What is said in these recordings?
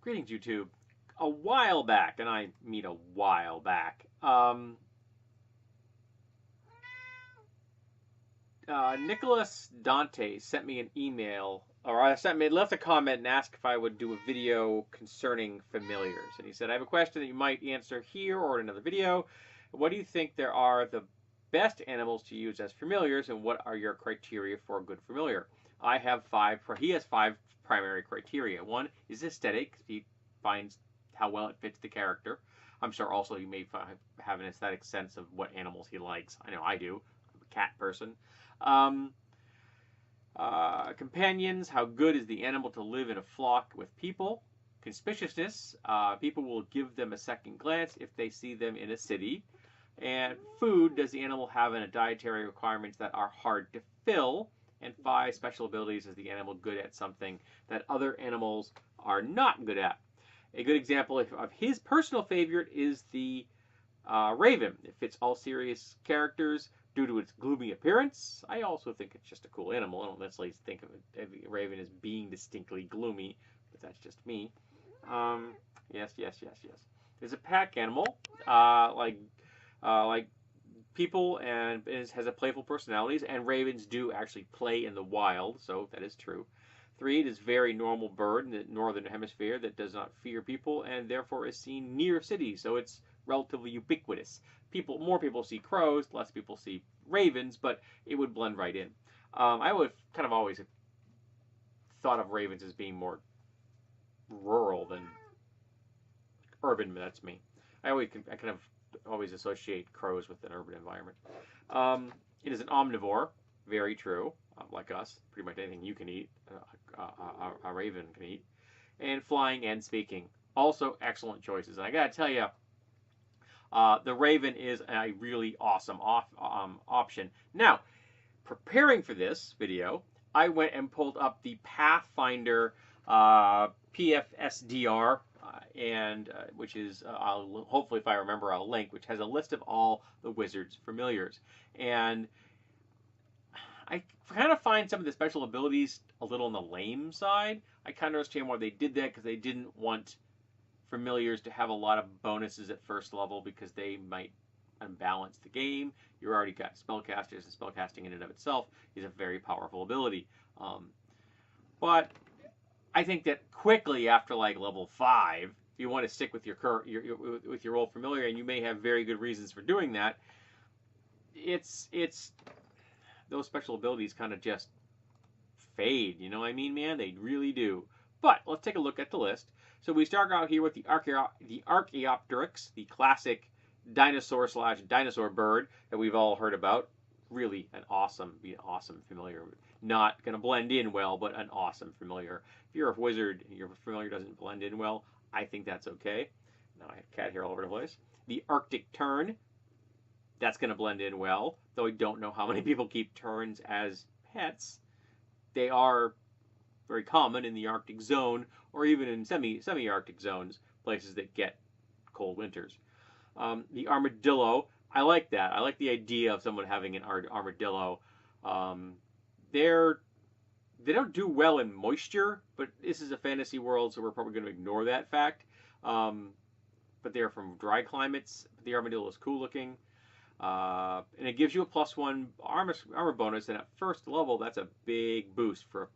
Greetings, YouTube. A while back, and I mean a while back, Nicholas Dante sent me an email, or left a comment and asked if I would do a video concerning familiars. And he said, I have a question that you might answer here or in another video. What do you think there are the best animals to use as familiars, and what are your criteria for a good familiar? He has five primary criteria. One is aesthetic. He finds how well it fits the character. I'm sure also you may have an aesthetic sense of what animals he likes. I know I do. I'm a cat person. Um, Companions, how good is the animal to live in a flock with people? Conspicuousness, people will give them a second glance if they see them in a city. And food, does the animal have any dietary requirements that are hard to fill? And 5, special abilities, is the animal good at something that other animals are not good at? A good example of his personal favorite is the Raven. It fits all serious characters due to its gloomy appearance. I also think it's just a cool animal. I don't necessarily think of a Raven as being distinctly gloomy, but that's just me. Yes. It's a pack animal, like people, and it has a playful personalities, and ravens do actually play in the wild, so that is true. 3, it is a very normal bird in the northern hemisphere that does not fear people and therefore is seen near cities, so it's relatively ubiquitous. More people see crows, less people see ravens, but it would blend right in. I would kind of always thought of ravens as being more rural than urban, but that's me. I kind of always associate crows with an urban environment. It is an omnivore, very true, like us. Pretty much anything you can eat, a raven can eat. And flying and speaking, also excellent choices. And I gotta tell you, the raven is a really awesome option. Now, preparing for this video, I went and pulled up the Pathfinder PFSDR, which is, hopefully if I remember, I'll link, which has a list of all the wizard's familiars. And I kind of find some of the special abilities a little on the lame side. I kind of understand why they did that, because they didn't want familiars to have a lot of bonuses at first level because they might unbalance the game. You already got spellcasters, and spellcasting in and of itself is a very powerful ability. But I think that quickly after like level 5, if you want to stick with your old familiar, and you may have very good reasons for doing that, it's those special abilities kind of just fade. You know what I mean, man? They really do. But let's take a look at the list. So we start out here with the Archaeopteryx, the classic dinosaur/dinosaur bird that we've all heard about. Really an awesome familiar. Not going to blend in well, but an awesome familiar. If you're a wizard and your familiar doesn't blend in well, I think that's okay. Now I have cat hair all over the place. The Arctic tern, that's going to blend in well, though I don't know how many people keep terns as pets. They are very common in the Arctic zone, or even in semi-Arctic zones, places that get cold winters. The armadillo, I like that. I like the idea of someone having an armadillo. They don't do well in moisture, but this is a fantasy world, so we're probably going to ignore that fact. But they're from dry climates. The armadillo is cool looking. And it gives you a +1 armor bonus, and at first level, that's a big boost for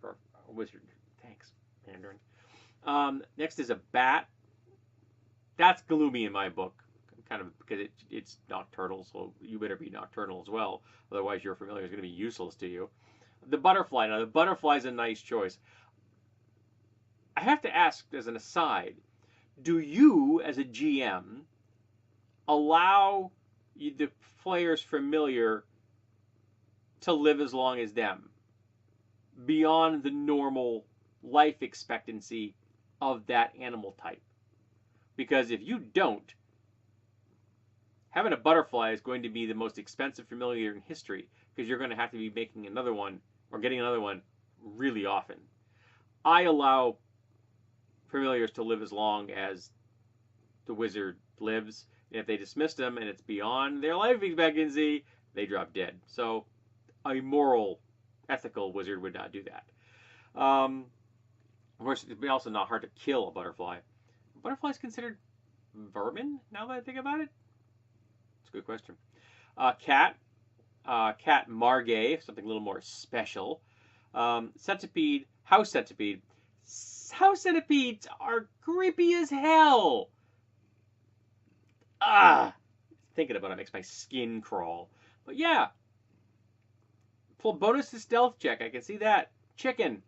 a wizard. Thanks, Pondering. Next is a bat. That's gloomy in my book, kind of because it's nocturnal, so you better be nocturnal as well. Otherwise, your familiar is going to be useless to you. The butterfly. Now, the butterfly is a nice choice. I have to ask, as an aside, do you, as a GM, allow the player's familiar to live as long as them, beyond the normal life expectancy of that animal type? Because if you don't, having a butterfly is going to be the most expensive familiar in history, because you're going to have to be making another one or getting another one really often. I allow familiars to live as long as the wizard lives. And if they dismiss them and it's beyond their life expectancy, they drop dead. So a moral, ethical wizard would not do that. Of course, it'd be also not hard to kill a butterfly. Butterfly is considered vermin, now that I think about it? It's a good question. Cat. Cat margay, something a little more special. Centipede. House centipede. House centipedes are creepy as hell. Thinking about it makes my skin crawl. But yeah. Full bonus to stealth check. I can see that. Chicken.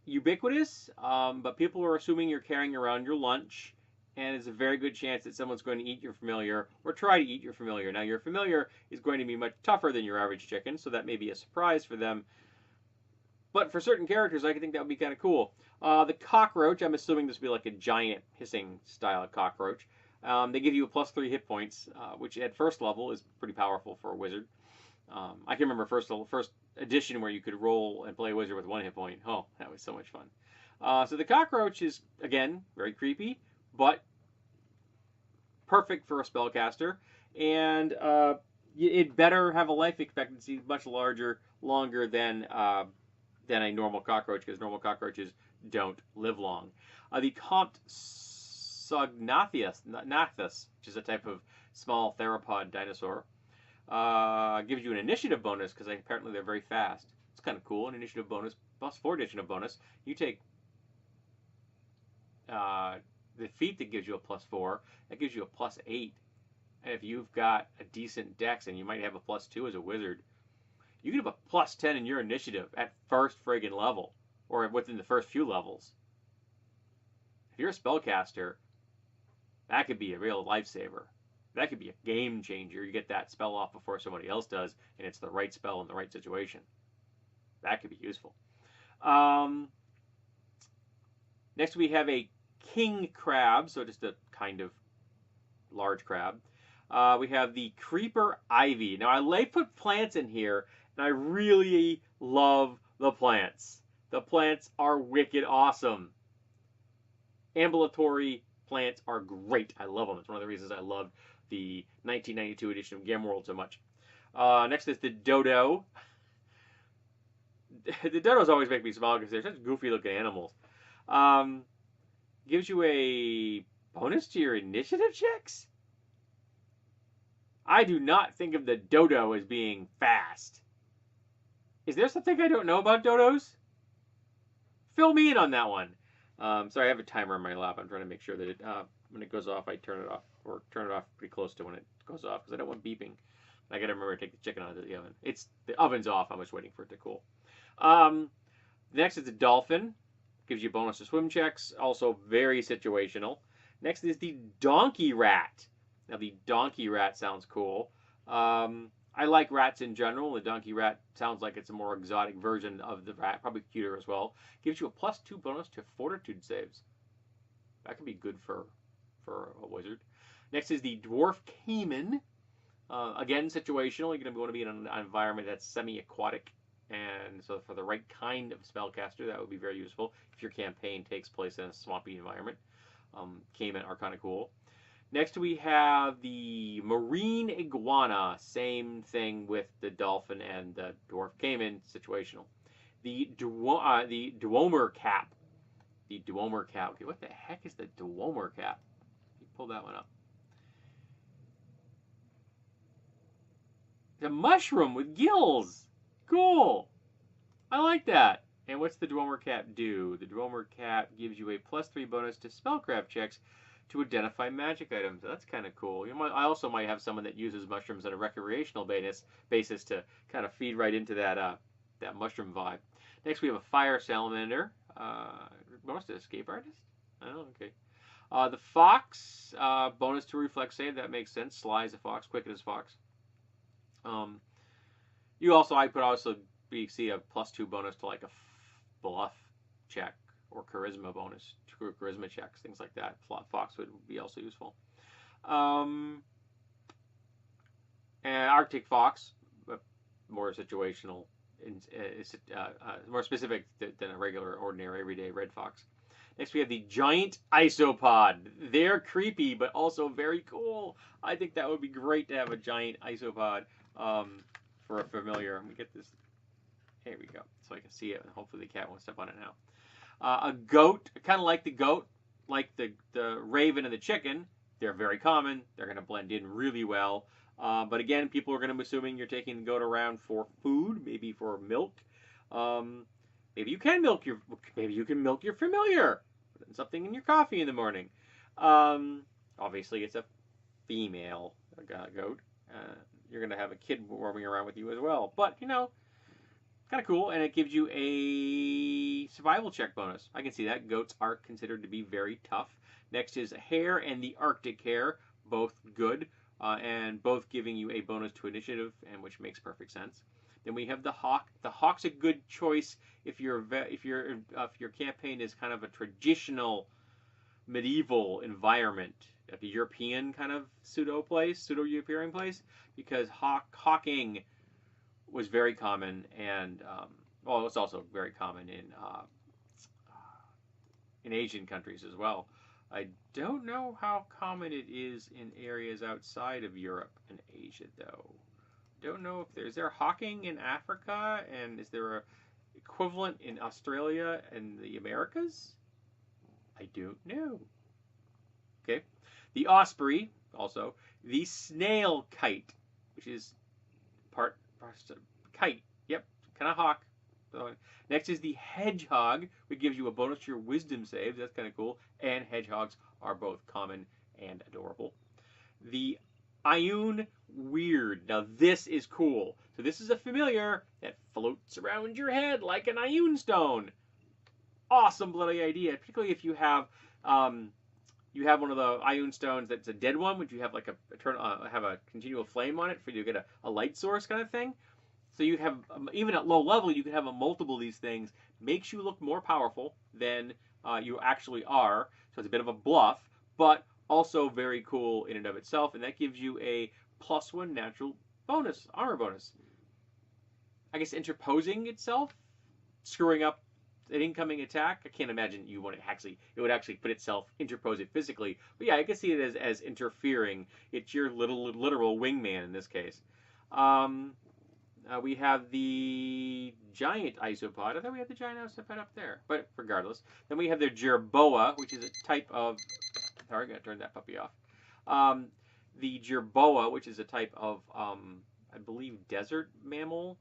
Ubiquitous, but people are assuming you're carrying around your lunch, and it's a very good chance that someone's going to eat your familiar or try to eat your familiar. Now, your familiar is going to be much tougher than your average chicken, so that may be a surprise for them. But for certain characters, I think that would be kind of cool. The cockroach, I'm assuming this would be like a giant hissing style cockroach. They give you a +3 hit points, which at first level is pretty powerful for a wizard. I can remember first edition where you could roll and play a wizard with 1 hit point. Oh, that was so much fun. So the cockroach is, again, very creepy, but perfect for a spellcaster. And it better have a life expectancy much longer than a normal cockroach, because normal cockroaches don't live long. The Compsognathus, which is a type of small theropod dinosaur, gives you an initiative bonus because apparently they're very fast. It's kind of cool. An initiative bonus, +4 initiative bonus. You take the feat that gives you a +4, that gives you a +8. And if you've got a decent dex, and you might have a +2 as a wizard, you can have a +10 in your initiative at first friggin' level, or within the first few levels. If you're a spellcaster, that could be a real lifesaver. That could be a game changer. You get that spell off before somebody else does, and it's the right spell in the right situation. That could be useful. Next we have a king crab, so just a kind of large crab. We have the creeper ivy. Now I put plants in here, and I really love the plants. The plants are wicked awesome. Ambulatory plants are great. I love them. It's one of the reasons I loved the 1992 edition of Gamworld so much. Next is the dodo. The dodos always make me smile because they're such goofy looking animals. Gives you a bonus to your initiative checks? I do not think of the dodo as being fast. Is there something I don't know about dodos? Fill me in on that one. Sorry, I have a timer in my lap. I'm trying to make sure that when it goes off, I turn it off, or turn it off pretty close to when it goes off, because I don't want beeping. I got to remember to take the chicken out of the oven. The oven's off. I'm just waiting for it to cool. Next is the dolphin. Gives you a bonus to swim checks. Also very situational. Next is the donkey rat. Now the donkey rat sounds cool. I like rats in general. The donkey rat sounds like it's a more exotic version of the rat, probably cuter as well. Gives you a +2 bonus to fortitude saves. That could be good for a wizard. Next is the dwarf caiman. Again, situational. You're going to want to be in an environment that's semi-aquatic, and so for the right kind of spellcaster, that would be very useful if your campaign takes place in a swampy environment. Caiman are kind of cool. Next we have the marine iguana. Same thing with the dolphin and the dwarf caiman, situational. The Dwemer cap. The Dwemer cap. Okay, what the heck is the Dwemer cap? Let me pull that one up. The mushroom with gills. Cool. I like that. And what's the Dwemer cap do? The Dwemer cap gives you a +3 bonus to spellcraft checks to identify magic items. That's kind of cool. I also might have someone that uses mushrooms on a recreational basis to kind of feed right into that mushroom vibe. Next, we have a fire salamander. Bonus to escape artist? Oh, okay. The fox, bonus to reflex save. That makes sense. Sly as a fox, quick as a fox. I could also see a +2 bonus to like a bluff check or charisma bonus, charisma checks, things like that. Fox would be also useful. And Arctic fox, more situational, more specific than a regular, ordinary, everyday red fox. Next, we have the giant isopod. They're creepy, but also very cool. I think that would be great to have a giant isopod for a familiar. Let me get this. Here we go, so I can see it, and hopefully the cat won't step on it now. A goat, kind of like the goat, like the raven and the chicken, they're very common. They're going to blend in really well. But again, people are going to be assuming you're taking the goat around for food, maybe for milk. Um, maybe you can milk your familiar. Put something in your coffee in the morning. Obviously, it's a female goat. You're going to have a kid roaming around with you as well. But, kind of cool, and it gives you a survival check bonus. I can see that. Goats are considered to be very tough. Next is hare and the Arctic hare, both good, and both giving you a bonus to initiative, and which makes perfect sense. Then we have the hawk. The hawk's a good choice if your campaign is kind of a traditional medieval environment, like a European kind of pseudo-European place, because hawking was very common, and it's also very common in Asian countries as well. I don't know how common it is in areas outside of Europe and Asia, though. Don't know if is there hawking in Africa, and is there a equivalent in Australia and the Americas? I don't know. Okay, the osprey, also the snail kite, which is part kite. Yep, kind of hawk. Next is the hedgehog, which gives you a bonus to your wisdom saves. That's kind of cool. And hedgehogs are both common and adorable. The Ioun weird. Now this is cool. So this is a familiar that floats around your head like an Ioun stone. Awesome bloody idea, particularly if you have one of the Ioun stones that's a dead one, which you have like have a continual flame on it for you to get a light source kind of thing. So you have, even at low level, you can have a multiple of these things. Makes you look more powerful than you actually are. So it's a bit of a bluff, but also very cool in and of itself. And that gives you a +1 natural bonus, armor bonus. I guess interposing itself, screwing up an incoming attack. I can't imagine it would actually put itself, interpose it physically. But yeah, I can see it as interfering. It's your literal wingman in this case. We have the giant isopod. I thought we had the giant isopod up there, but regardless. Then we have the jerboa, which is a type of... Sorry, I gotta turn that puppy off. The jerboa, which is a type of, I believe, desert mammal,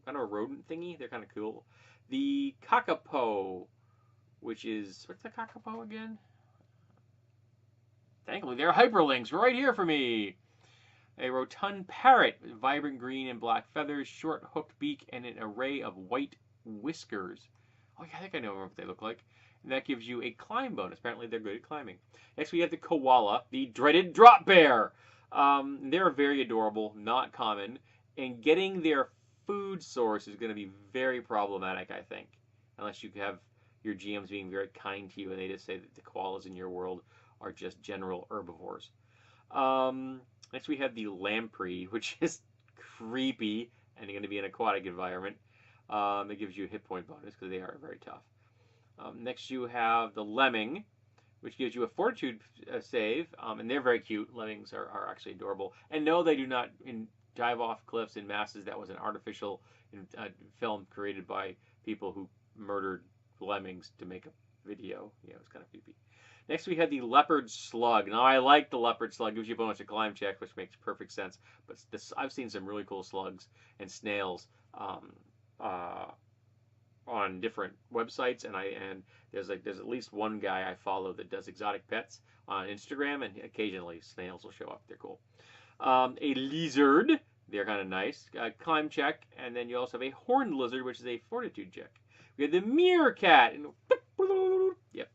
kind of a rodent thingy. They're kind of cool. The kakapo, which is... What's the kakapo again? Thankfully, there are hyperlinks right here for me. A rotund parrot with vibrant green and black feathers, short hooked beak, and an array of white whiskers. Oh yeah, I think I know what they look like. And that gives you a climb bonus. Apparently they're good at climbing. Next we have the koala, the dreaded drop bear. They're very adorable, not common, and getting their food source is going to be very problematic, I think. Unless you have your GMs being very kind to you and they just say that the koalas in your world are just general herbivores. Next we have the lamprey, which is creepy and going to be an aquatic environment. It gives you a hit point bonus because they are very tough. Next you have the lemming, which gives you a fortitude save, and they're very cute. Lemmings are actually adorable. And no, they do not dive off cliffs in masses. That was an artificial film created by people who murdered lemmings to make a video. Yeah, it was kind of creepy. Next, we had the leopard slug. Now, I like the leopard slug. It gives you a bonus to climb check, which makes perfect sense. But I've seen some really cool slugs and snails on different websites, and there's at least one guy I follow that does exotic pets on Instagram, and occasionally snails will show up. They're cool. A lizard. They're kind of nice. Climb check, and then you also have a horned lizard, which is a fortitude check. We have the meerkat. And yep.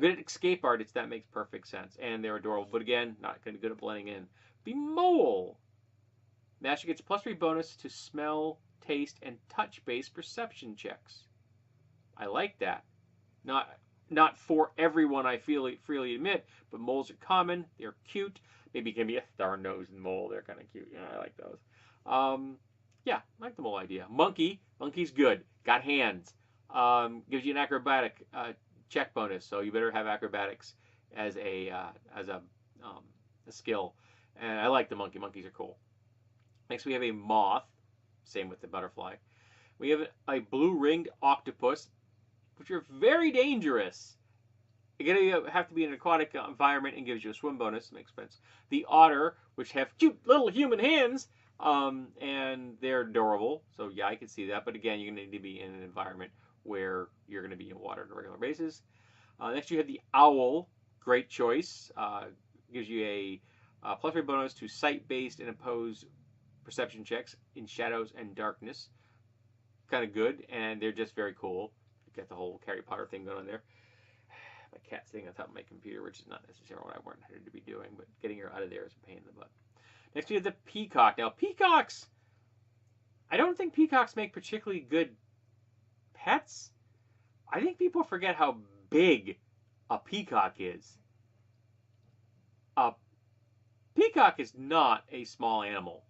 Good at escape artists, that makes perfect sense. And they're adorable, but again, not going to be good at blending in. The mole. Master gets a +3 bonus to smell, taste, and touch-based perception checks. I like that. Not for everyone, I freely admit, but moles are common. They're cute. Maybe it can be a star-nosed mole. They're kind of cute. Yeah, I like those. Yeah, I like the mole idea. Monkey. Monkey's good. Got hands. Gives you an acrobatic check bonus, so you better have acrobatics as a skill. And I like the monkey. Monkeys are cool. Next we have a moth. Same with the butterfly. We have a blue-ringed octopus. which are very dangerous. You're going to have to be in an aquatic environment and gives you a swim bonus. Makes sense. The otter, which have cute little human hands, and they're adorable. So yeah, I can see that. But again, you're going to need to be in an environment where you're going to be in water on a regular basis. Next, you have the owl. Great choice. Gives you a +3 bonus to sight-based and opposed perception checks in shadows and darkness. Kind of good, and they're just very cool. You got the whole Harry Potter thing going on there. My cat's sitting on top of my computer, which is not necessarily what I wanted to be doing, but getting her out of there is a pain in the butt. Next, we have the peacock. Now, peacocks, I don't think peacocks make particularly good pets. I think people forget how big a peacock is. A peacock is not a small animal.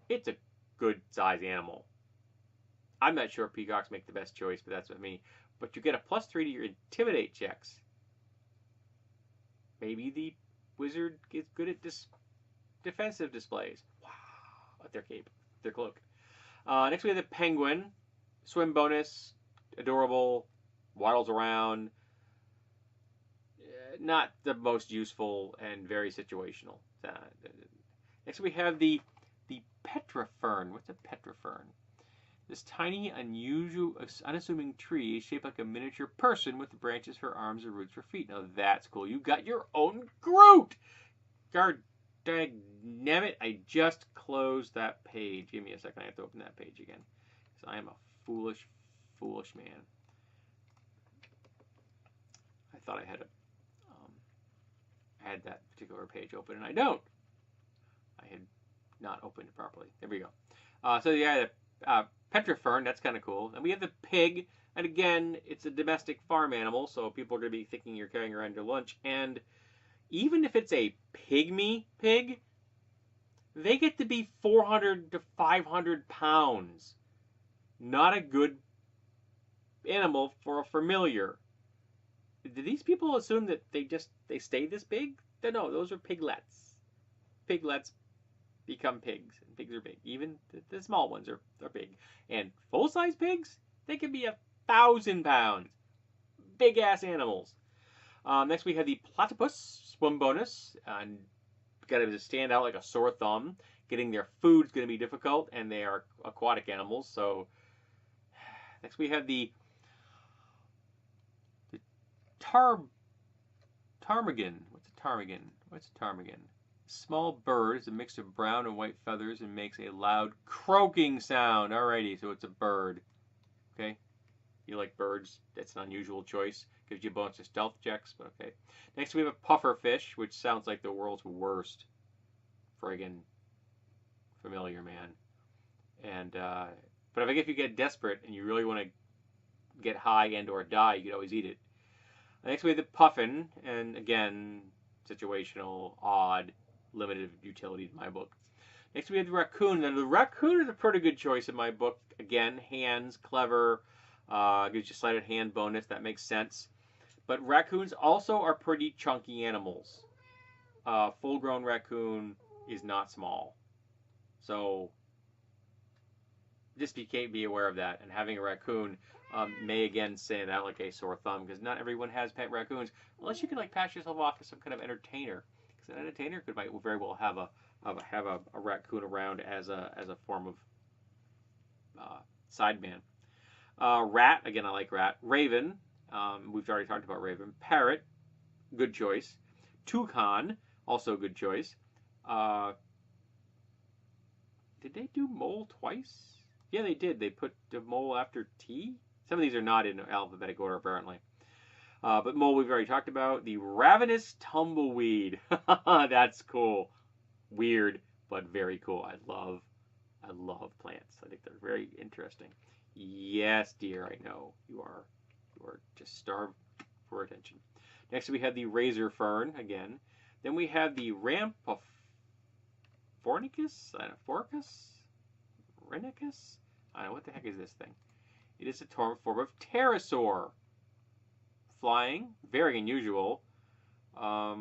It's a good size animal. I'm not sure peacocks make the best choice, but that's what I mean. But you get a +3 to your intimidate checks. Maybe the wizard gets good at defensive displays. Wow, at their cape, their cloak. Next we have the penguin. Swim bonus, adorable, waddles around. Not the most useful and very situational. Next we have the Petra Fern. What's a Petra Fern? This tiny, unusual, unassuming tree is shaped like a miniature person with branches for arms and roots for feet. Now that's cool. You got your own Groot! God dang it, I just closed that page. Give me a second, I have to open that page again. Because I am a foolish, foolish man. I thought I had that particular page open, and I don't. I had not opened it properly. There we go. So yeah, Petra Fern, that's kind of cool. And we have the pig, and again, it's a domestic farm animal, so people are going to be thinking you're carrying around your lunch. And even if it's a pygmy pig, they get to be 400 to 500 pounds. Not a good animal for a familiar. Do these people assume that they stay this big? No, those are piglets. Piglets become pigs, and pigs are big. Even the small ones are big. And full-size pigs, they can be 1,000 pounds. Big-ass animals. Next we have the platypus swim bonus. And got to stand out like a sore thumb. Getting their food's going to be difficult, and they are aquatic animals. So next we have the ptarmigan. What's a ptarmigan? What's a ptarmigan? Small bird is a mix of brown and white feathers and makes a loud croaking sound. Alrighty, so it's a bird. Okay, you like birds? That's an unusual choice. Gives you a bonus to stealth checks, but okay. Next we have a pufferfish, which sounds like the world's worst friggin' familiar, man. And but if you get desperate and you really want to get high and or die, you could always eat it. Next we have the puffin, and again, situational, odd, limited utility in my book. Next we have the raccoon. Now the raccoon is a pretty good choice in my book. Again, hands, clever, gives you sleight of hand bonus. That makes sense. But raccoons also are pretty chunky animals. Full-grown raccoon is not small. So just be aware of that. And having a raccoon may again stand out like a sore thumb, because not everyone has pet raccoons, unless you can like pass yourself off as some kind of entertainer. Because an entertainer might very well have a raccoon around as a form of sideman. Rat, again, I like rat. Raven, we've already talked about raven. Parrot, good choice. Toucan, also a good choice. Did they do mole twice? Yeah, they did. They put the mole after T. Some of these are not in alphabetic order, apparently. But mole we've already talked about. The ravenous tumbleweed. That's cool. Weird, but very cool. I love plants. I think they're very interesting. Yes, dear, I know. You are just starved for attention. Next we have the razor fern, again. Then we have the Fornicus? Rhenicus? I don't know, what the heck is this thing? It is a form of pterosaur. Flying, very unusual. I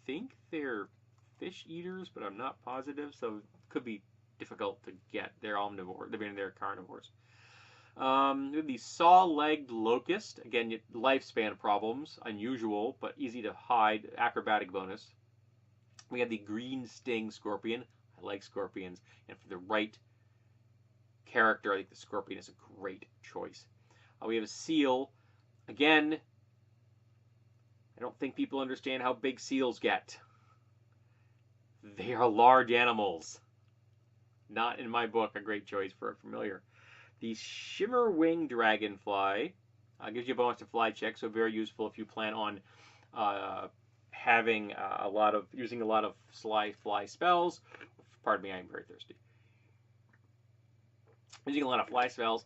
think they're fish eaters, but I'm not positive, so it could be difficult to get. They're omnivores. I mean, they're carnivores. We have the saw-legged locust. Again, lifespan problems, unusual but easy to hide. Acrobatic bonus. We have the green sting scorpion. I like scorpions, and for the right character, I think the scorpion is a great choice. We have a seal. Again, I don't think people understand how big seals get. They are large animals. Not in my book a great choice for a familiar. The shimmer wing dragonfly gives you a bonus to fly check, so very useful if you plan on having using a lot of sly fly spells. Pardon me, I'm very thirsty. Using a lot of fly spells.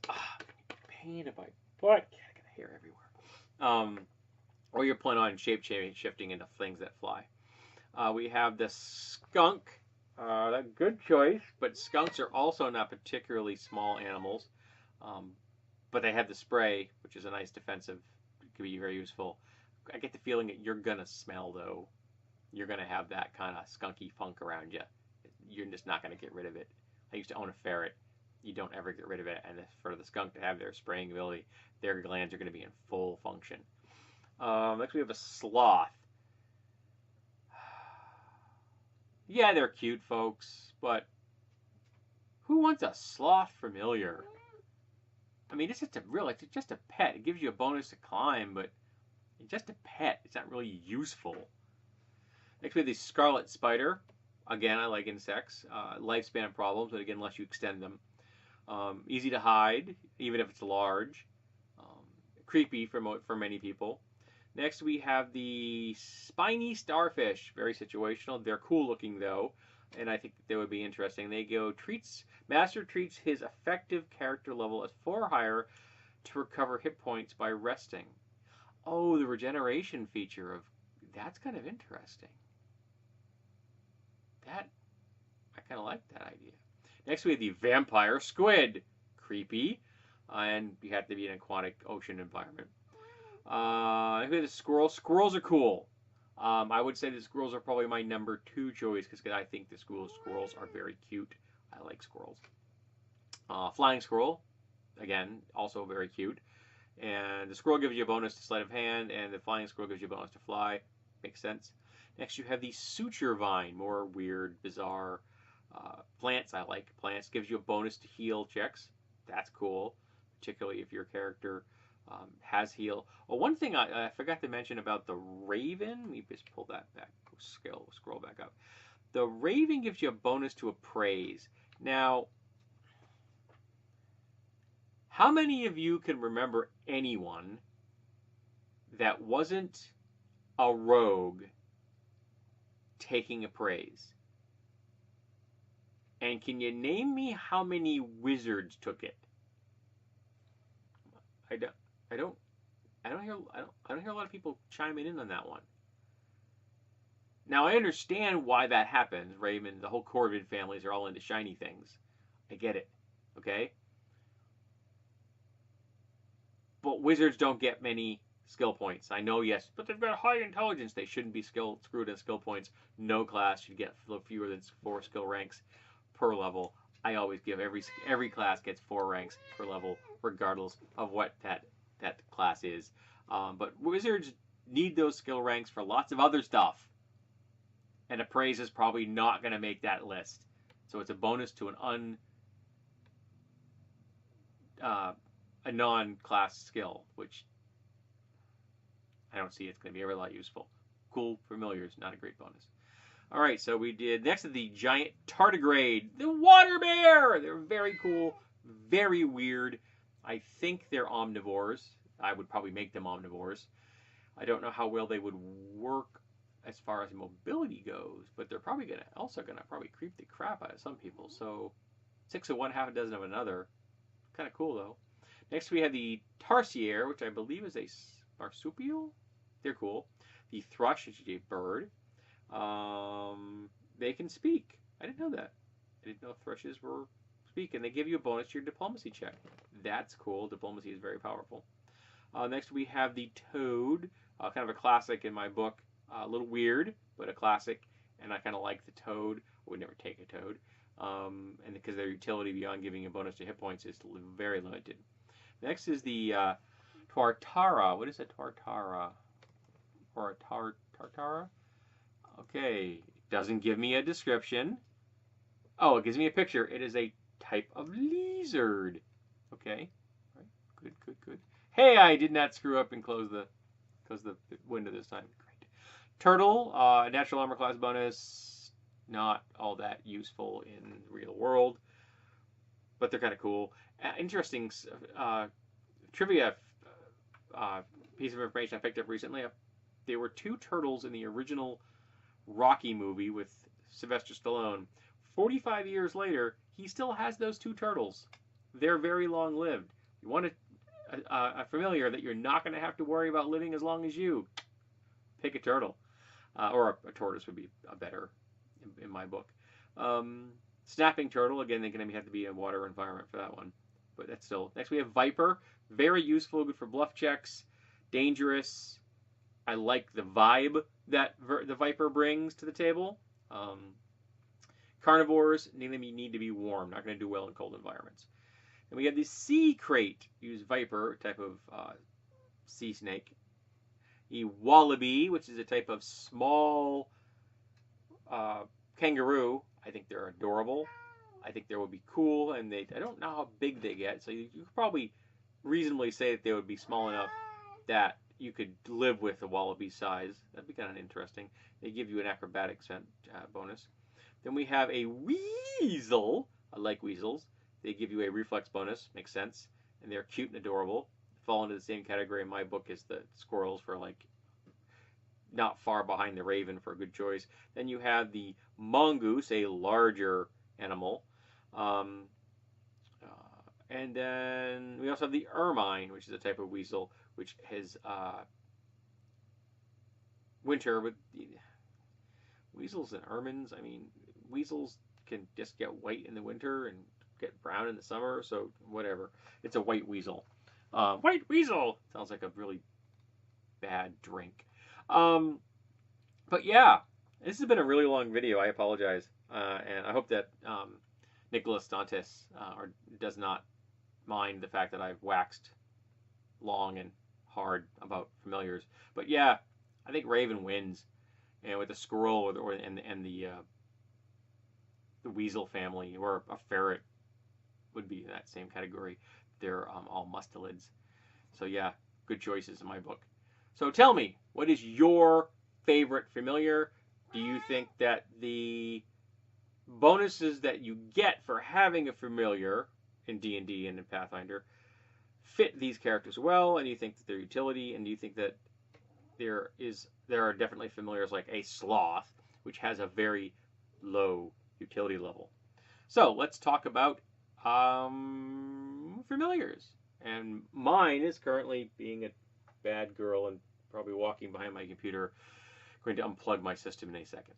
Pain in my butt. I got hair everywhere. Or you're planning on shape shifting into things that fly. We have the skunk. Good choice, but skunks are also not particularly small animals. But they have the spray, which is a nice defensive. It can be very useful. I get the feeling that you're going to smell, though. You're going to have that kind of skunky funk around you. You're just not going to get rid of it. I used to own a ferret. You don't ever get rid of it. And for the skunk to have their spraying ability, their glands are going to be in full function. Next we have a sloth. Yeah, they're cute, folks, but who wants a sloth familiar? I mean, it's just a pet. It gives you a bonus to climb, but it's just a pet. It's not really useful. Next we have the scarlet spider. Again, I like insects. Lifespan problems, but again, unless you extend them. Easy to hide, even if it's large. Creepy for many people. Next we have the spiny starfish. Very situational. They're cool looking though, and I think they would be interesting. They go Master treats his effective character level as 4 or higher to recover hit points by resting. Oh, the regeneration feature of that's kind of interesting. I kind of like that idea. Next we have the vampire squid. Creepy, and you have to be in an aquatic ocean environment. We have the squirrel. Squirrels are cool. I would say the squirrels are probably my number 2 choice because I think the squirrels are very cute. I like squirrels. Flying squirrel, again, also very cute. And the squirrel gives you a bonus to sleight of hand, and the flying squirrel gives you a bonus to fly. Makes sense. Next, you have the suture vine. More weird, bizarre plants. I like plants. Gives you a bonus to heal checks. That's cool, particularly if your character has heal. Oh, one thing I forgot to mention about the raven. Let me just pull that back. Scroll back up. The raven gives you a bonus to appraise. Now, how many of you can remember anyone that wasn't a rogue taking appraise? And can you name me how many wizards took it? I don't hear a lot of people chiming in on that one. Now I understand why that happens. Raven, the whole Corvid families are all into shiny things. I get it. Okay? But wizards don't get many skill points. I know, yes, but they've got high intelligence. They shouldn't be screwed in skill points. No class should get fewer than 4 skill ranks per level. I always give every class gets 4 ranks per level, regardless of what that class is. But wizards need those skill ranks for lots of other stuff, and appraise is probably not going to make that list. So it's a bonus to a non-class skill, which I don't see it's going to be ever a lot useful. Cool familiars, not a great bonus. All right, so we did next to the giant tardigrade, the water bear. They're very cool, very weird. I think they're omnivores. I would probably make them omnivores. I don't know how well they would work as far as mobility goes, but they're probably also gonna creep the crap out of some people. So 6 of one, half a dozen of another. Kind of cool though. Next we have the tarsier, which I believe is a marsupial. They're cool. The thrush is a bird. They can speak. I didn't know that. I didn't know thrushes were speak, and they give you a bonus to your diplomacy check. That's cool. Diplomacy is very powerful. Next we have the toad, kind of a classic in my book. A little weird, but a classic, and I kind of like the toad. I would never take a toad, and because their utility beyond giving a bonus to hit points is very limited. Next is the Tuatara. What is a Tuatara? Or a Tartara? Okay, doesn't give me a description. Oh, it gives me a picture. It is a type of lizard. Okay, right. Good, good, good. Hey, I did not screw up and close the window this time. Great. Turtle, natural armor class bonus. Not all that useful in the real world, but they're kind of cool. Interesting trivia piece of information I picked up recently. There were 2 turtles in the original Rocky movie with Sylvester Stallone. 45 years later, he still has those 2 turtles. They're very long lived. You want a familiar that you're not going to have to worry about living as long as you, pick a turtle. Or a tortoise would be a better in my book. Snapping turtle, again, they're going to have to be in a water environment for that one. But that's still. Next we have Viper. Very useful, good for bluff checks. Dangerous. I like the vibe that the Viper brings to the table. Carnivores need to be warm. Not going to do well in cold environments. And we have the Sea Crate. Use Viper, type of sea snake. The Wallaby, which is a type of small kangaroo. I think they're adorable. I think they would be cool, and I don't know how big they get, so you could probably reasonably say that they would be small enough that you could live with a wallaby size. That'd be kind of interesting. They give you an acrobatics bonus. Then we have a Weasel. I like weasels. They give you a reflex bonus. Makes sense. And they're cute and adorable. Fall into the same category in my book as the squirrels, for like not far behind the raven, for a good choice. Then you have the mongoose, a larger animal. And then we also have the ermine, which is a type of weasel, which has winter. With weasels and ermines, I mean, weasels can just get white in the winter and get brown in the summer, so whatever. It's a white weasel. White weasel sounds like a really bad drink. But yeah, this has been a really long video. I apologize, and I hope that Nicholas Dantes does not mind the fact that I've waxed long and hard about familiars. But yeah, I think Raven wins, and with the squirrel and the weasel family, or a ferret would be in that same category. They're all mustelids. So yeah, good choices in my book. So tell me, what is your favorite familiar? Do you think that the bonuses that you get for having a familiar in D&D and in Pathfinder fit these characters well, and you think that their utility, and do you think that there are definitely familiars like a sloth, which has a very low utility level? So let's talk about familiars. And mine is currently being a bad girl and probably walking behind my computer. I'm going to unplug my system in a second.